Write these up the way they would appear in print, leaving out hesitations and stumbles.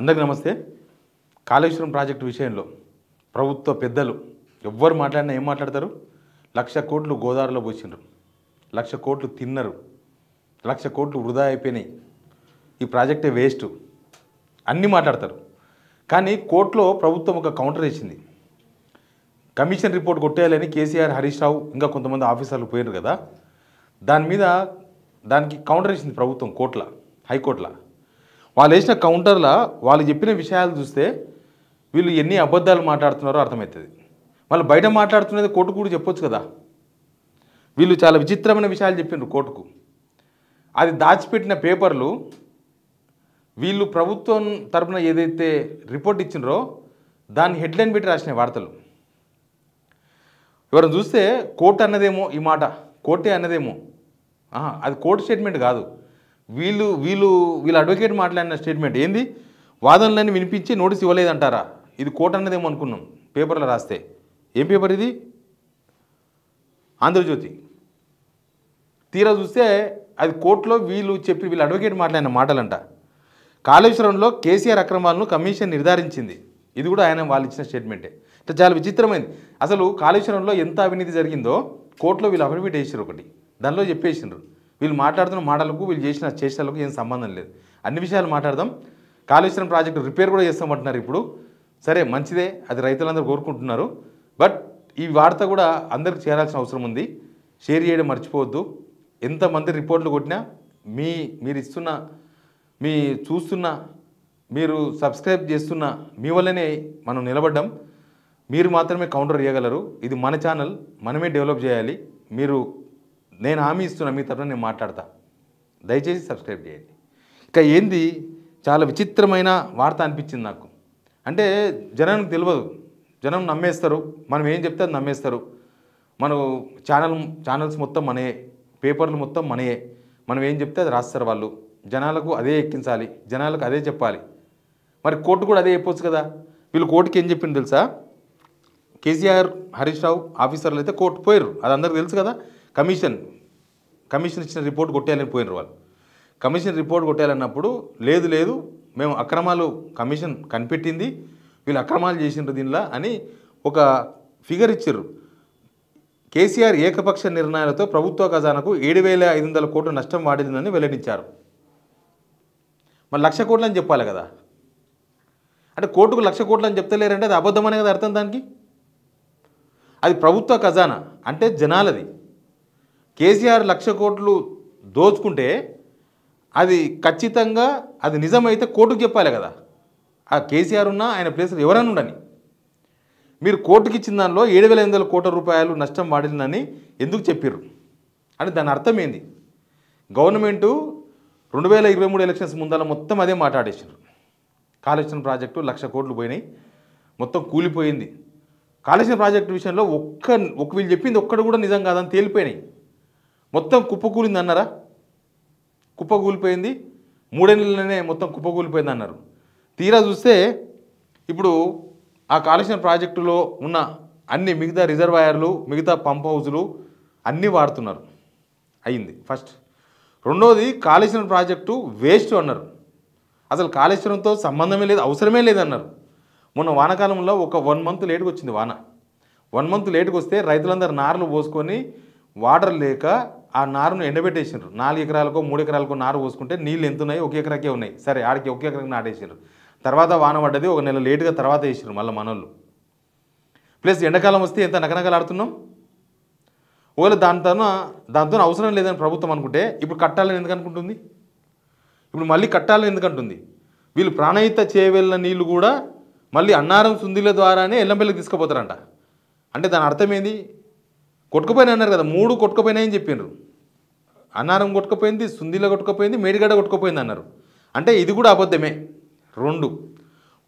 అందరికీ నమస్తే. కాళేశ్వరం ప్రాజెక్టు విషయంలో ప్రభుత్వ పెద్దలు ఎవ్వరు మాట్లాడినా ఏం మాట్లాడతారు? 1,00,000 కోట్లు గోదావరిలో పోసిండ్రు, 1,00,000 కోట్లు తిన్నారు, 1,00,000 కోట్లు వృధా అయిపోయినాయి, ఈ ప్రాజెక్టే వేస్ట్ అన్నీ మాట్లాడతారు. కానీ కోర్టులో ప్రభుత్వం ఒక కౌంటర్ వేసింది. కమిషన్ రిపోర్ట్ కొట్టేయాలని కేసీఆర్, హరీష్ రావు ఇంకా కొంతమంది ఆఫీసర్లు పోయారు కదా, దానికి కౌంటర్ వేసింది ప్రభుత్వం కోర్టులో, హైకోర్టులో. వాళ్ళు వేసిన కౌంటర్లో వాళ్ళు చెప్పిన విషయాలు చూస్తే వీళ్ళు ఎన్ని అబద్ధాలు మాట్లాడుతున్నారో అర్థమవుతుంది. వాళ్ళు బయట మాట్లాడుతున్నది కోర్టుకు కూడా చెప్పొచ్చు కదా. వీళ్ళు చాలా విచిత్రమైన విషయాలు చెప్పిండ్రు కోర్టుకు. అది దాచిపెట్టిన పేపర్లు వీళ్ళు ప్రభుత్వం తరపున ఏదైతే రిపోర్ట్ ఇచ్చినరో దాన్ని హెడ్లైన్ పెట్టి రాసిన వార్తలు. ఎవరైనా చూస్తే కోర్టు అన్నదేమో ఈ మాట, కోర్టే అన్నదేమో, అది కోర్టు స్టేట్మెంట్ కాదు, వీళ్ళు అడ్వకేట్ మాట్లాడిన స్టేట్మెంట్. ఏంది? వాదనలన్నీ వినిపించి నోటీస్ ఇవ్వలేదంటారా? ఇది కోర్టు అన్నదేమో అనుకున్నాం పేపర్లో రాస్తే. ఏం పేపర్ ఇది? ఆంధ్రజ్యోతి. తీరా చూస్తే అది కోర్టులో వీళ్ళు అడ్వకేట్ మాట్లాడిన మాటలంట. కాళేశ్వరంలో కేసీఆర్ అక్రమాలను కమిషన్ నిర్ధారించింది. ఇది కూడా వాళ్ళు ఇచ్చిన స్టేట్మెంటే. అంటే చాలా విచిత్రమైంది. అసలు కాళేశ్వరంలో ఎంత అవినీతి జరిగిందో కోర్టులో వీళ్ళు అఫిడవిట్ వేసారు ఒకటి, దానిలో చెప్పేసిండ్రు. వీళ్ళు మాట్లాడుతున్న మాటలకు వీళ్ళు చేసిన చేష్టలకు ఏం సంబంధం లేదు. అన్ని విషయాలు మాట్లాడదాం. కాళేశ్వరం ప్రాజెక్టు రిపేర్ కూడా చేస్తామంటున్నారు ఇప్పుడు. సరే, మంచిదే, అది రైతులందరూ కోరుకుంటున్నారు. బట్ ఈ వార్త కూడా అందరికి చేరాల్సిన అవసరం ఉంది. షేర్ చేయడం మర్చిపోవద్దు. ఎంతమంది రిపోర్ట్లు కొట్టినా మీరు ఇస్తున్న, చూస్తున్న, మీరు సబ్స్క్రైబ్ చేస్తున్న మీ వల్లనే మనం నిలబడ్డాం. మీరు మాత్రమే కౌంటర్ చేయగలరు. ఇది మన ఛానల్, మనమే డెవలప్ చేయాలి. నేను హామీ ఇస్తున్నా, మీ తరఫున నేను మాట్లాడతా. దయచేసి సబ్స్క్రైబ్ చేయండి. ఇక ఏంది, చాలా విచిత్రమైన వార్త అనిపించింది నాకు. అంటే జనానికి తెలియదు, జనం నమ్మేస్తారు. మనం ఏం చెప్తే అది నమ్మేస్తారు. మనం ఛానల్స్ మొత్తం మనయే, పేపర్లు మొత్తం మనయే, మనం ఏం చెప్తే అది రాస్తారు వాళ్ళు. జనాలకు అదే ఎక్కించాలి, జనాలకు అదే చెప్పాలి. మరి కోర్టు కూడా అదే చెప్పొచ్చు కదా. వీళ్ళు కోర్టుకి ఏం చెప్పింది తెలుసా? కేసీఆర్, హరీష్ రావు ఆఫీసర్లు అయితే కోర్టు పోయారు, అది అందరికీ తెలుసు కదా. కమిషన్ ఇచ్చిన రిపోర్ట్ కొట్టేయాలని పోయినారు వాళ్ళు. కమిషన్ రిపోర్ట్ కొట్టేయాలన్నప్పుడు లేదు మేము అక్రమాలు కమిషన్ కనిపెట్టింది, వీళ్ళు అక్రమాలు చేసిండ్రు దీనిలో అని ఒక ఫిగర్ ఇచ్చారు. కేసీఆర్ ఏకపక్ష నిర్ణయాలతో ప్రభుత్వ ఖజానాకు 7,500 కోట్ల నష్టం వాడిందని వెల్లడించారు. మరి 1,00,000 కోట్లు అని చెప్పాలి కదా. అంటే కోర్టుకు 1,00,000 కోట్లు అని చెప్తలేరంటే అది అబద్ధం అనే కదా అర్థం దానికి. అది ప్రభుత్వ ఖజానా అంటే జనాలది. కేసీఆర్ 1,00,000 కోట్లు దోచుకుంటే అది ఖచ్చితంగా అది నిజమైతే కోర్టుకు చెప్పాలి కదా. ఆ కేసీఆర్ ఉన్నా ఆయన ప్లేస్లో ఎవరైనా ఉండని. మీరు కోర్టుకి ఇచ్చిన దానిలో 7,500 కోట్ల రూపాయలు నష్టం వాడిందని ఎందుకు చెప్పారు అంటే దాని అర్థం ఏంది? గవర్నమెంటు 2023 ఎలక్షన్స్ ముందర మొత్తం అదే మాట్లాడేసారు. కాళేశ్వరం ప్రాజెక్టు 1,00,000 కోట్లు పోయినాయి, మొత్తం కూలిపోయింది. కాళేశ్వరం ప్రాజెక్టు విషయంలో వీళ్ళు చెప్పింది ఒక్కడు కూడా నిజం కాదని తేలిపోయినాయి. మొత్తం కుప్పకూలింది అన్నారా? కుప్పకూలిపోయింది, 3 నెలలనే మొత్తం కుప్పకూలిపోయింది అన్నారు. తీరా చూస్తే ఇప్పుడు ఆ కాళేశ్వరం ప్రాజెక్టులో ఉన్న అన్ని మిగతా రిజర్వాయర్లు, మిగతా పంప్ హౌజులు అన్నీ వాడుతున్నారు. అయింది ఫస్ట్. రెండోది, కాళేశ్వరం ప్రాజెక్టు వేస్ట్ అన్నారు. అసలు కాళేశ్వరంతో సంబంధమే లేదు, అవసరమే లేదన్నారు. మొన్న వానాకాలంలో ఒక 1 మంత్ లేటుకు వచ్చింది వాన. 1 మంత్ లేటుకు వస్తే రైతులందరూ నారులు పోసుకొని వాటర్ లేక ఆ నారును ఎండబెట్టేసారు. 4 ఎకరాలకో 3 ఎకరాలకో నారు పోసుకుంటే నీళ్ళు ఎంత ఉన్నాయి? 1 ఎకరాకే ఉన్నాయి. సరే, ఆడికి 1 ఎకరాకి నాటేసారు. తర్వాత వాన పడ్డది, 1 నెల లేటుగా తర్వాత వేసారు మళ్ళీ మనోళ్ళు. ప్లస్ ఎండాకాలం వస్తే ఎంత నకనకలు ఆడుతున్నాం. ఒకవేళ దాంతో అవసరం లేదని ప్రభుత్వం అనుకుంటే ఇప్పుడు కట్టాలని ఎందుకు అనుకుంటుంది? ఇప్పుడు మళ్ళీ కట్టాలని ఎందుకంటుంది? వీళ్ళు ప్రాణహిత చేయవెళ్ళిన నీళ్ళు కూడా మళ్ళీ అన్నారం సుందిల ద్వారానే ఎల్లంపల్లికి తీసుకుపోతారంట. అంటే దాని అర్థం ఏంది? కొట్టుకుపోయినా అన్నారు కదా, 3 కొట్టుకుపోయినాయని చెప్పిండ్రు. అన్నారం కొట్టుకుపోయింది, సుందిల కొట్టుకుపోయింది, మేడిగడ్డ కొట్టుకుపోయింది అన్నారు. అంటే ఇది కూడా అబద్ధమే. 2.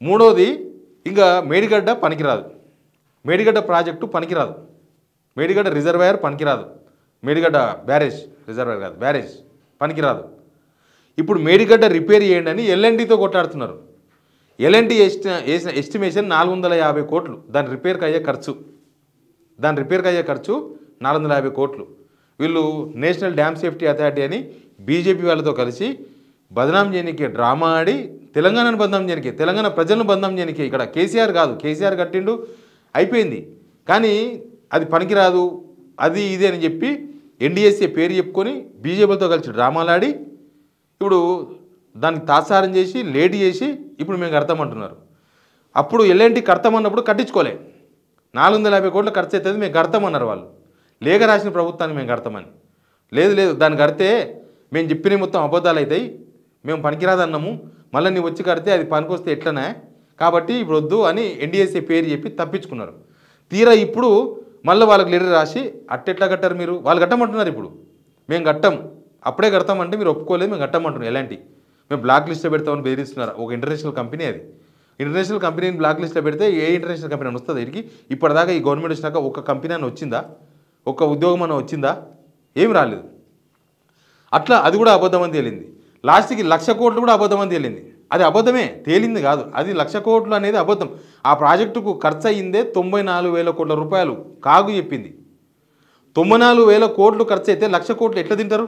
మూడోది, ఇంకా మేడిగడ్డ పనికిరాదు, మేడిగడ్డ ప్రాజెక్టు పనికిరాదు, మేడిగడ్డ రిజర్వాయర్ పనికిరాదు, మేడిగడ్డ బ్యారేజ్, రిజర్వాయర్ కాదు బ్యారేజ్ పనికిరాదు. ఇప్పుడు మేడిగడ్డ రిపేర్ చేయండి అని ఎల్ఎన్టీతో కొట్లాడుతున్నారు. ఎల్ఎన్టీ ఎస్టిమేషన్ 450 కోట్లు దాని రిపేర్కి అయ్యే ఖర్చు. 450 కోట్లు. వీళ్ళు నేషనల్ డ్యామ్ సేఫ్టీ అథారిటీ అని బీజేపీ వాళ్ళతో కలిసి బదనాం చేయనికే డ్రామా ఆడి తెలంగాణను బదనాం చేయనికే, తెలంగాణ ప్రజలను బదనాం చేయనికే. ఇక్కడ కేసీఆర్ కాదు, కేసీఆర్ కట్టిండు అయిపోయింది. కానీ అది పనికిరాదు అది ఇది అని చెప్పి ఎన్డీఎస్ఏ పేరు చెప్పుకొని బీజేపీతో కలిసి డ్రామాలాడి ఇప్పుడు దానికి తాత్సారం చేసి లేట్ చేసి ఇప్పుడు మేము కడతామంటున్నారు. అప్పుడు ఎల్ఎన్టీ కడతామన్నప్పుడు కట్టించుకోలే. 450 కోట్ల ఖర్చు అవుతుంది మేము కడతామన్నారు వాళ్ళు. లేఖ రాసిన ప్రభుత్వాన్ని మేము కడతామని. లేదు లేదు దాన్ని కడితే మేము చెప్పిన మొత్తం అబద్ధాలు అవుతాయి, మేము పనికిరాదన్నాము, మళ్ళీ నీవు వచ్చి కడితే అది పనికొస్తే ఎట్లనే, కాబట్టి ఇప్పుడు వద్దు అని ఎన్డీఎస్ఏ పేరు చెప్పి తప్పించుకున్నారు. తీరా ఇప్పుడు మళ్ళీ వాళ్ళకి లెటర్ రాసి అట్టెట్లా కట్టారు మీరు, వాళ్ళు కట్టమంటున్నారు. ఇప్పుడు మేము కట్టాం, అప్పుడే కడతామంటే మీరు ఒప్పుకోలేదు, మేము కట్టమంటున్నాం. ఎలాంటి మేము బ్లాక్ లిస్ట్లో పెడతామని బెదిరిస్తున్నారు. ఒక ఇంటర్నేషనల్ కంపెనీ, అది ఇంటర్నేషనల్ కంపెనీని బ్లాక్ లిస్ట్లో పెడితే ఏ ఇంటర్నేషనల్ కంపెనీ అని వస్తుంది వీటికి? ఇప్పటిదాకా ఈ గవర్నమెంట్ వచ్చినాక ఒక కంపెనీ అని వచ్చిందా, ఒక ఉద్యోగం అని వచ్చిందా? ఏమి రాలేదు. అట్లా అది కూడా అబద్ధం అని తేలింది. లాస్ట్కి 1,00,000 కోట్లు కూడా అబద్ధం అని తేలింది. అది అబద్ధమే, తేలింది కాదు, అది 1,00,000 కోట్లు అనేది అబద్ధం. ఆ ప్రాజెక్టుకు ఖర్చు అయ్యిందే 94,000 కోట్ల రూపాయలు. కాగు చెప్పింది 94,000 కోట్లు ఖర్చు అయితే 1,00,000 కోట్లు ఎట్లా తింటారు?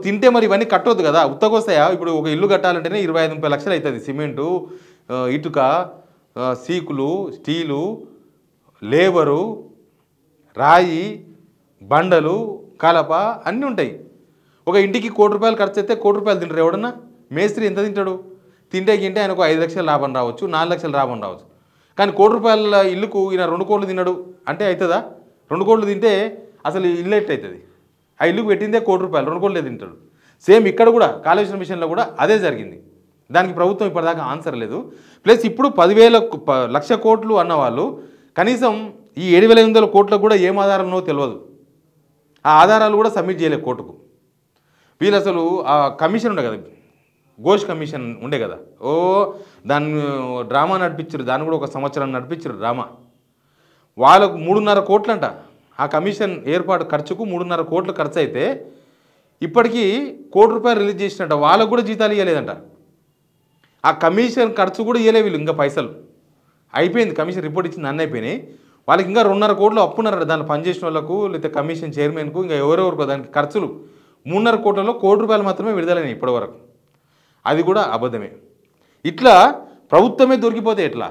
తింటే మరి ఇవన్నీ కట్టొద్దు కదా, ఉత్తకొస్తాయా? ఇప్పుడు ఒక ఇల్లు కట్టాలంటేనే 25-30 లక్షలు అవుతుంది. సిమెంటు, ఇటుక, సీకులు, స్టీలు, లేబరు, రాయి, బండలు, కలప అన్నీ ఉంటాయి. ఒక ఇంటికి ₹1,00,00,000 ఖర్చు అయితే ₹1,00,00,000 తింటారు ఎవడన్నా? మేస్త్రి ఎంత తింటాడు? తింటే గింటే ఆయనకు 5 లక్షలు లాభం రావచ్చు, 4 లక్షలు లాభం రావచ్చు. కానీ ₹1,00,00,000 ఇల్లుకు ఈయన 2 కోట్లు తిన్నాడు అంటే అవుతుందా? 2 కోట్లు తింటే అసలు ఇల్లు ఎట్టవుతుంది? ఆ ఇల్లుకు పెట్టిందే ₹1,00,00,000, 2 కోట్లే తింటాడు. సేమ్ ఇక్కడ కూడా కాళేశ్వరం విషయంలో కూడా అదే జరిగింది. దానికి ప్రభుత్వం ఇప్పటిదాకా ఆన్సర్ లేదు. ప్లస్ ఇప్పుడు 1,00,000 కోట్లు అన్న వాళ్ళు కనీసం ఈ 7,800 కోట్లకు కూడా ఏం ఆధారంలో తెలియదు. ఆ ఆధారాలు కూడా సబ్మిట్ చేయలేదు కోర్టుకు. వీళ్ళు అసలు ఆ కమిషన్ ఉండే కదా, ఘోష్ కమిషన్ ఉండే కదా, దాన్ని డ్రామా నడిపించారు. దాన్ని కూడా 1 సంవత్సరం నడిపించారు డ్రామా. వాళ్ళకు 3.5 కోట్లంట ఆ కమిషన్ ఏర్పాటు ఖర్చుకు. 3.5 కోట్లు ఖర్చు అయితే ఇప్పటికీ ₹1,00,00,000 రిలీజ్ చేసినట్ట. వాళ్ళకు కూడా జీతాలు ఇవ్వలేదంట. ఆ కమిషన్ ఖర్చు కూడా ఇవ్వలే వీళ్ళు. ఇంకా పైసలు అయిపోయింది, కమిషన్ రిపోర్ట్ ఇచ్చింది, అన్నీ అయిపోయినాయి. వాళ్ళకి ఇంకా 2.5 కోట్లు అప్పున్నారట దాన్ని పనిచేసిన వాళ్ళకు, లేకపోతే కమిషన్ చైర్మన్కు, ఇంకా ఎవరెవరికి దానికి ఖర్చులు. 3.5 కోట్లలో ₹1,00,00,000 మాత్రమే విడుదలైనాయి ఇప్పటివరకు. అది కూడా అబద్ధమే. ఇట్లా ప్రభుత్వమే దొరికిపోతే ఎట్లా?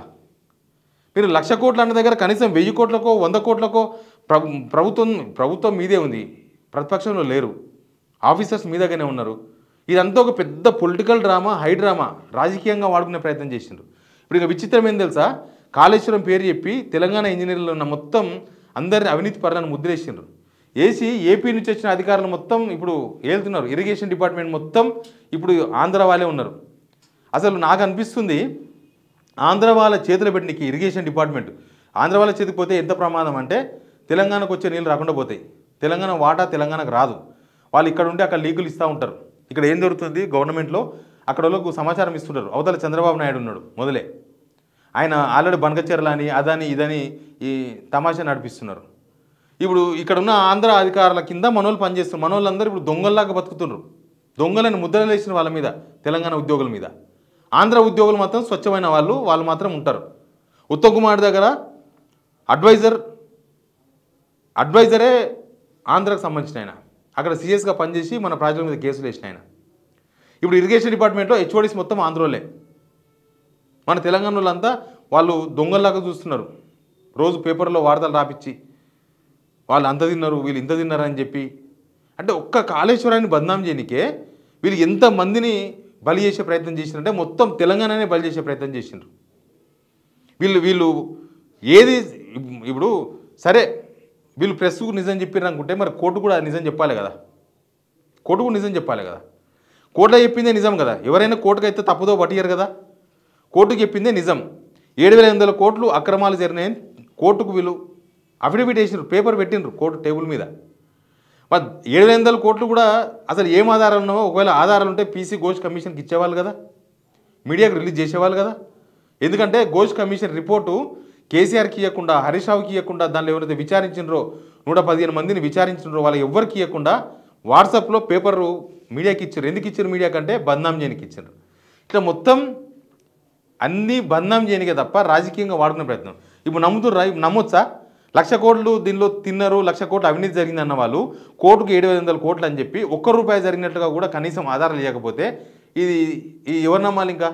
మీరు 1,00,000 కోట్లు అన్న దగ్గర కనీసం 1000 కోట్లకో 100 కోట్లకో ప్రభుత్వం మీదే ఉంది, ప్రతిపక్షంలో లేరు, ఆఫీసర్స్ మీ దగ్గరనే ఉన్నారు. ఇదంతా ఒక పెద్ద పొలిటికల్ డ్రామా, హై డ్రామా, రాజకీయంగా వాడుకునే ప్రయత్నం చేసిండ్రు. ఇప్పుడు ఇక విచిత్రం ఏం తెలుసా? కాళేశ్వరం పేరు చెప్పి తెలంగాణ ఇంజనీర్లు ఉన్న మొత్తం అందరిని అవినీతి పరులను ముద్రేసిండ్రు. ఏసీ ఏపీ నుంచి వచ్చిన అధికారులు మొత్తం ఇప్పుడు ఏళ్తున్నారు. ఇరిగేషన్ డిపార్ట్మెంట్ మొత్తం ఇప్పుడు ఆంధ్ర వాళ్ళే ఉన్నారు. అసలు నాకు అనిపిస్తుంది ఆంధ్ర వాళ్ళ చేతులు పెట్టినకి ఇరిగేషన్ డిపార్ట్మెంట్ ఆంధ్ర వాళ్ళ చేతికి పోతే ఎంత ప్రమాదం అంటే తెలంగాణకు వచ్చే నీళ్ళు రాకుండా పోతాయి. తెలంగాణ వాటా తెలంగాణకు రాదు. వాళ్ళు ఇక్కడ ఉండి అక్కడ లీకులు ఇస్తూ ఉంటారు. ఇక్కడ ఏం జరుగుతుంది గవర్నమెంట్లో అక్కడ వాళ్ళకు సమాచారం ఇస్తుంటారు. అవతల చంద్రబాబు నాయుడు ఉన్నాడు మొదలే, ఆయన ఆల్రెడీ బనకచెర్ల అని అదని ఇదని ఈ తమాషా నడిపిస్తున్నారు. ఇప్పుడు ఇక్కడ ఉన్న ఆంధ్ర అధికారుల కింద మనోళ్ళు పనిచేస్తున్నారు. మనోళ్ళందరూ ఇప్పుడు దొంగల్లాగా బతుకుతున్నారు. దొంగలను ముద్రలు వేసిన వాళ్ళ మీద, తెలంగాణ ఉద్యోగుల మీద. ఆంధ్ర ఉద్యోగులు మాత్రం స్వచ్ఛమైన వాళ్ళు మాత్రం ఉంటారు. ఉత్తమ్ కుమార్ దగ్గర అడ్వైజరే ఆంధ్రకు సంబంధించిన ఆయన, అక్కడ సీఎస్గా పనిచేసి మన ప్రాజెక్టుల మీద కేసులు వేసిన ఆయన. ఇప్పుడు ఇరిగేషన్ డిపార్ట్మెంట్లో హెచ్ఓడీస్ మొత్తం ఆంధ్రోలే. మన తెలంగాణ వాళ్ళంతా వాళ్ళు దొంగల్లాగా చూస్తున్నారు. రోజు పేపర్లో వార్తలు రాపిచ్చి వాళ్ళు అంత తిన్నారు వీళ్ళు ఇంత తిన్నారు అని చెప్పి. అంటే ఒక్క కాళేశ్వరాన్ని బదనాం చేయనికే వీళ్ళు ఎంతమందిని బలి చేసే ప్రయత్నం చేసినారంటే మొత్తం తెలంగాణనే బలి చేసే ప్రయత్నం చేసినారు. వీళ్ళు ఏది ఇప్పుడు సరే వీళ్ళు ప్రెస్కు నిజం చెప్పారు అనుకుంటే మరి కోర్టు కూడా నిజం చెప్పాలి కదా, కోర్టు కూడా నిజం చెప్పాలి కదా. కోర్టులో చెప్పిందే నిజం కదా, ఎవరైనా కోర్టుకు అయితే తప్పుదో పట్టియారు కదా. కోర్టుకు చెప్పిందే నిజం. 7,800 కోట్లు అక్రమాలు జరిగినాయని కోర్టుకు వీళ్ళు అఫిడవిట్ వేసినారు, పేపర్ పెట్టినారు కోర్టు టేబుల్ మీద. మరి 7,800 కోట్లు కూడా అసలు ఏం ఆధారాలు ఉన్నావో, ఒకవేళ ఆధారాలు ఉంటే పీసీ ఘోష్ కమిషన్కి ఇచ్చేవాళ్ళు కదా, మీడియాకు రిలీజ్ చేసేవాళ్ళు కదా. ఎందుకంటే ఘోష్ కమిషన్ రిపోర్టు కేసీఆర్కి ఇవ్వకుండా, హరీష్ రావుకి ఇవ్వకుండా, దానిలో ఎవరైతే విచారించినరో 115 మందిని విచారించినరో వాళ్ళకి ఎవ్వరికి ఇవ్వకుండా వాట్సాప్లో పేపరు మీడియాకి ఇచ్చారు. ఎందుకు ఇచ్చారు మీడియాకంటే బద్నాం చేయనికి ఇచ్చారు. ఇట్లా మొత్తం అన్నీ బద్నాం చేయనికే తప్ప రాజకీయంగా వాడుకునే ప్రయత్నం. ఇప్పుడు నమ్మొచ్చా? 1,00,000 కోట్లు దీనిలో తిన్నారు, 1,00,000 కోట్లు అవినీతి జరిగిందన్న వాళ్ళు కోర్టుకు 700 కోట్లు అని చెప్పి ₹1 జరిగినట్లుగా కూడా కనీసం ఆధారాలు లేకపోతే ఇది ఎవరు నమ్మాలి? ఇంకా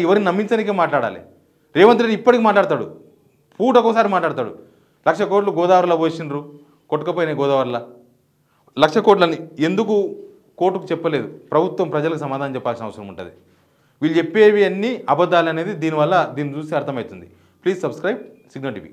ఎవరిని నమ్మించడానికే మాట్లాడాలి. రేవంత్ రెడ్డి ఇప్పటికి మాట్లాడతాడు, పూటకోసారి మాట్లాడతాడు. 1,00,000 కోట్లు గోదావరిలో పోసిండ్రు, కొట్టుకపోయినాయి గోదావరిలో. 1,00,000 కోట్లని ఎందుకు కోర్టుకు చెప్పలేదు? ప్రభుత్వం ప్రజలకు సమాధానం చెప్పాల్సిన అవసరం ఉంటుంది. వీళ్ళు చెప్పేవి అన్నీ అబద్ధాలు అనేది దీన్ని చూసి అర్థమవుతుంది. Please subscribe signal TV.